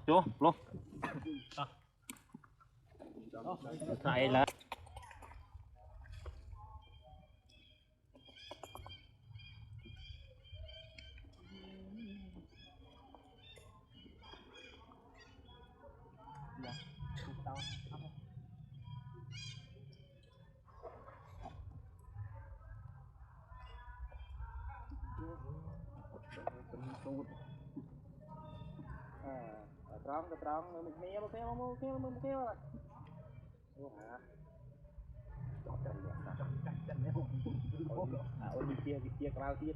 Chú luôn này là tròn mình kéo rồi ôi kia cao tiết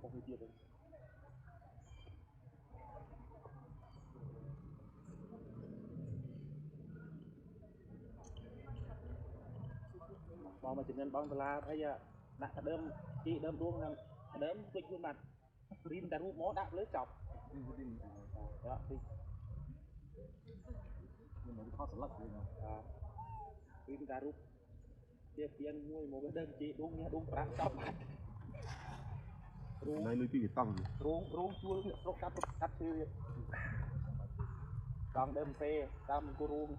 không tiết bom mà chỉ nên bom là thấy đặt đơm chị đơm luôn là đơm quịch luôn mặt rim ta rút mó đạp lưới chọc đó thì nhưng mà khó lắc rim ta rút chia tiền mua một cái đơn chị đúng nha đúng rắn chọc mặt đây nuôi cái tông rung chua rút cắt tiêu còn đơm phê tam cô rung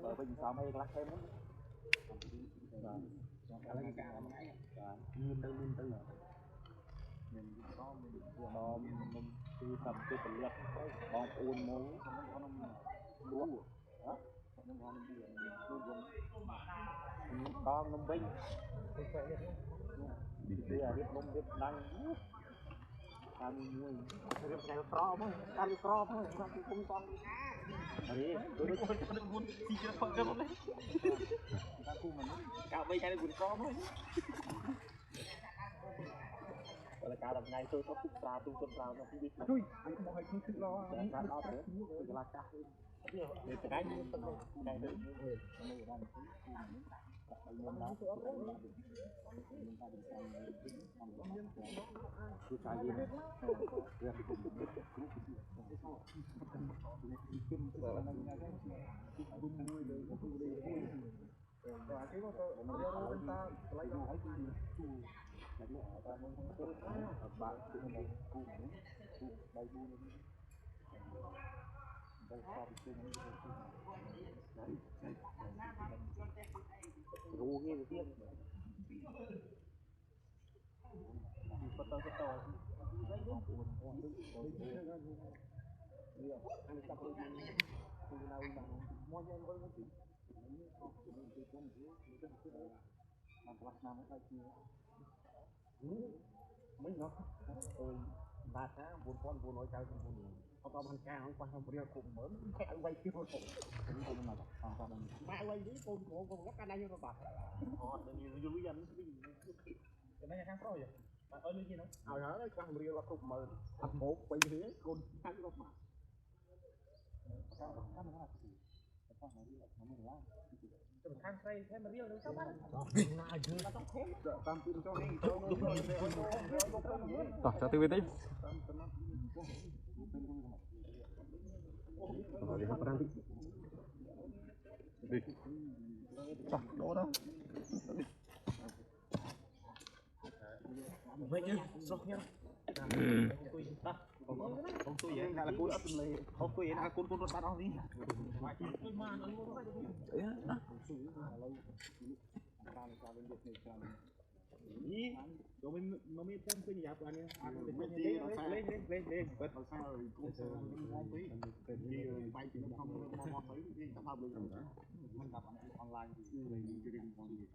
rồi bây giờ sao mấy lắc thêm lắm lấy cả là ngay nguyên tư mình có mình tư tầm tư phần lực bom ôn mố lúa đó con nông binh bây giờ biết nông biết năng ăn nuôi cái pro thôi ăn pro thôi không con đi tôi muốn đi chơi phơi cái đấy cao bây giờ cũng pro thôi là cao đầm ngay tôi có thích trà tôi con trà nó không biết thôi anh không hay không thích lo trà lo thế là cao để cái này nữa rú nghe tiếng mấy nó ba tháng buồn con buồn nói cháu buồn không có ban ca không quan không riêng cùng mới mẹ anh quay kêu mẹ quay đi con lắp anh như bà họ nhiều lý dân cái này khang pro vậy bạn ơi như nó hả đấy quan riêng là cùng mờ thật một quay thế con khang nó mà khang say thế mà riêng đâu sao cho tôi biết đấy rồi hấp đang đi đó đó vậy chứ sốc nhá không tôi vậy là cún ấp lên không tôi vậy là cún bắt nó đi ý rồi mình xem cái nhà bạn lên bật sao rồi cũng không tí thì bay thì nó không thấy cái tập hợp được mình tập online thì mình chưa định còn gì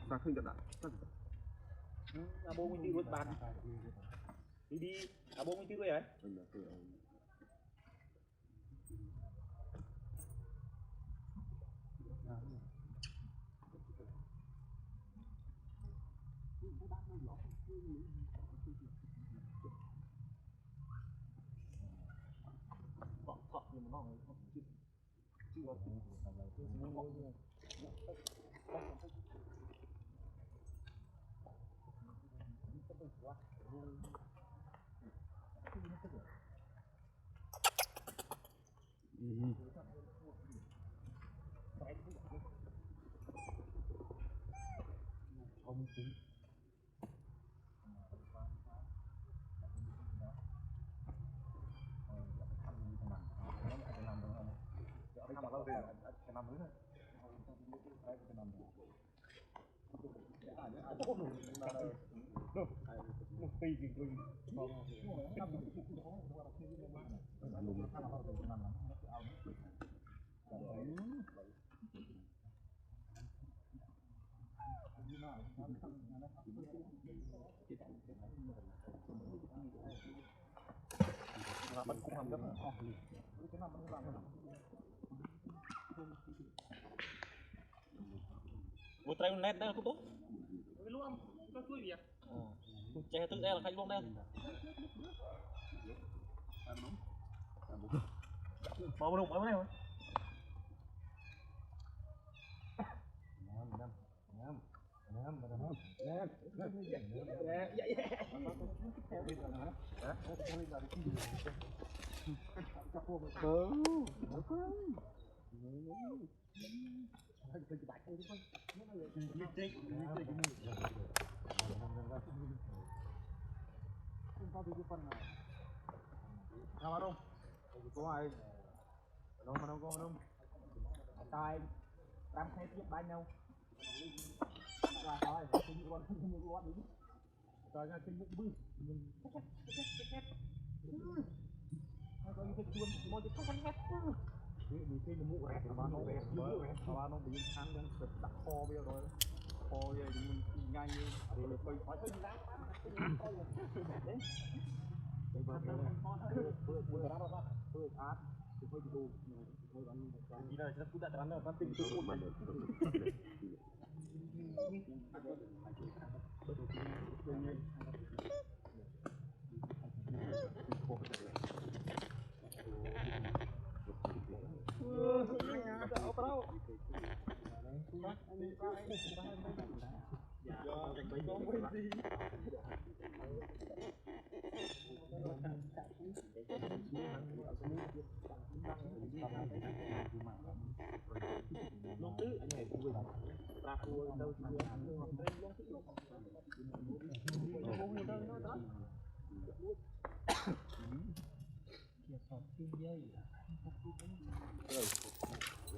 ta khinh lại bố mình đi luôn bàn đi bố mình đi rồi ấy Một trai nét đây là không tốt. Luôn, cho chui việc. Trẻ tự đây là khách luôn đây. Mau đồng ở đây rồi. Nào không? Có ai? Không. Tài đang thấy chiếc bánh đâu? Rồi thôi, xin con đi. Rồi ra xin bụng bự. Nó có cái chuông, một cái khăn hết. Vì cái mũ rẻ của nó rẻ, nó bị ăn đang đặt kho bây giờ rồi. Kho bây giờ mình ngay như để phải phải đá. Đấy.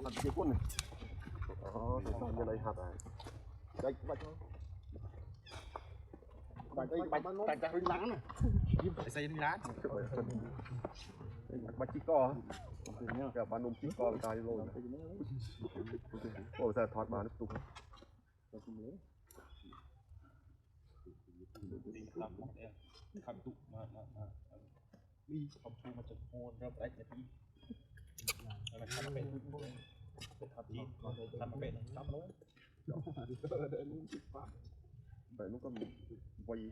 Hạt kia cuốn này. Như đây hạt này. Đây bạch thôi. Bạch ra hơi láng này. Phải xây lá. Bạch chỉ co. Cả ban nôm chỉ co người ta đi rồi. Ôi giờ thoát mà nó tung. Khăn tụ mà đi không thu mà chụp hôn ra đấy là đi. Là khăn nó bể thật gì khăn nó bể chóc nữa. Vậy nó có quay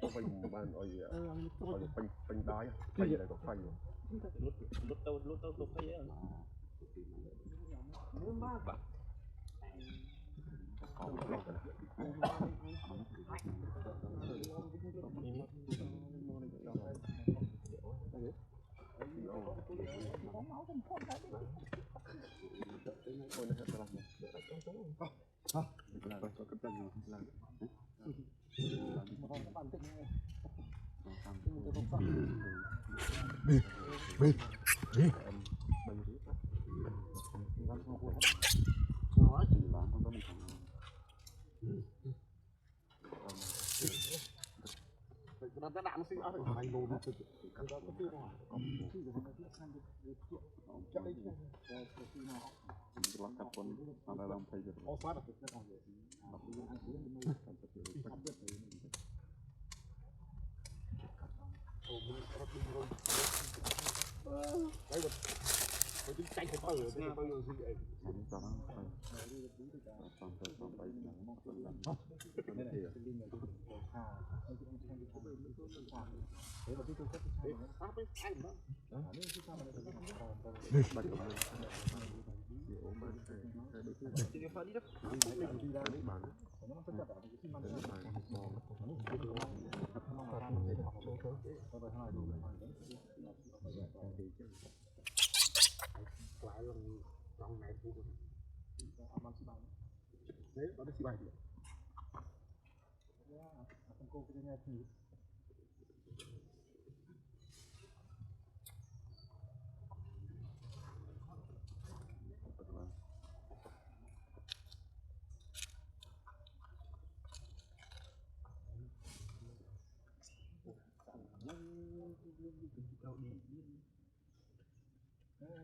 bàn rồi phanh đái phanh này có phanh rồi. Lúc tao thấy á. Muốn ba bạn. Nó đạn nó sinh ở đây lùn nó cái đó có tiêu rồi Lắm cặp con nó làm thay được. phát được đấy một cái tiếng tranh phải từ gì vậy Chỉ phải đi đó. Đấy bạn. Quái luôn trong này thu đấy nó xì bài được không cô cái này thì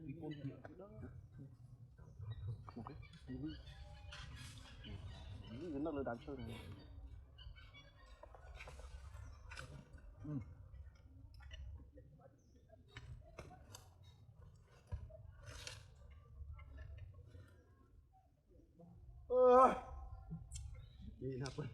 đi côn chuyện đó nó lừa đảo chơi này đi nào quên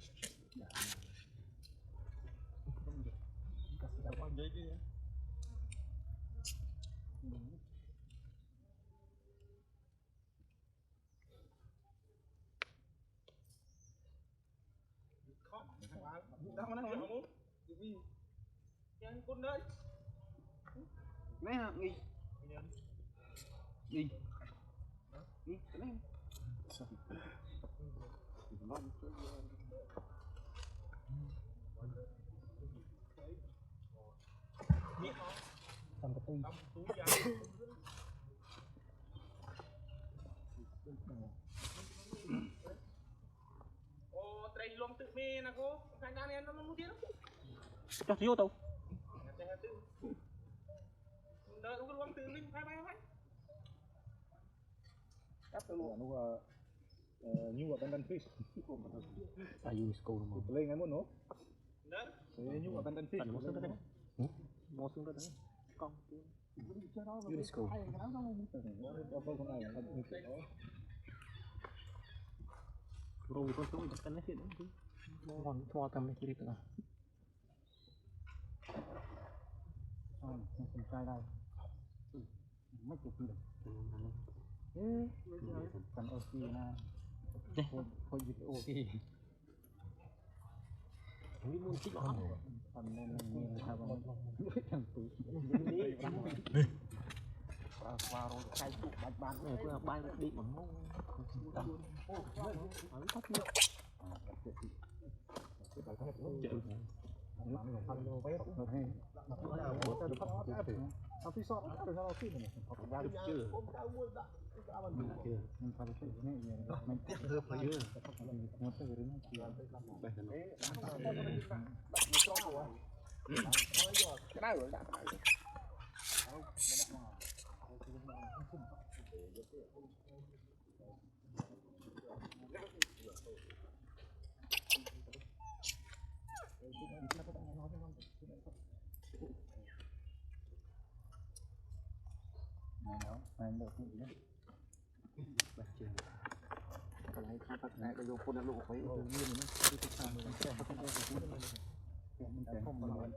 mấy hả nghi nghi nghi cái này Tầm cái Ô, trai luôn tự mê nè cô. Khánh đang em nó muốn biết. cho thiếu tao Đợi nó luôn tự mình bay bay bay. cắt tao luôn nó như ở bên fish tại UNESCO mà lên ngay muốn nó như ở bên fish mua xương đó đấy mua xương đó đấy con UNESCO con này là rồi con xuống cái này chuyện còn thua cầm cái clip rồi không trai đây mấy chục được cần ok na thôi dịch ok nghĩ muốn chích nó phần nên mình sao bằng thằng tú qua rồi cái tụ bán này cứ bay đi bằng mông ở thấp nhất Tapi soal ada salah sih nih. Baru chưa. Chưa. Mình phải thấy cái này mình tiếp hợp phải chưa. Nó sẽ đến nó kia. Cái này rồi đã. Này được gì đấy. Cái này khai thác này cái dùng phun lụa phải tự nhiên nó cứ thích làm mình sẽ không có cái gì mình không mà nói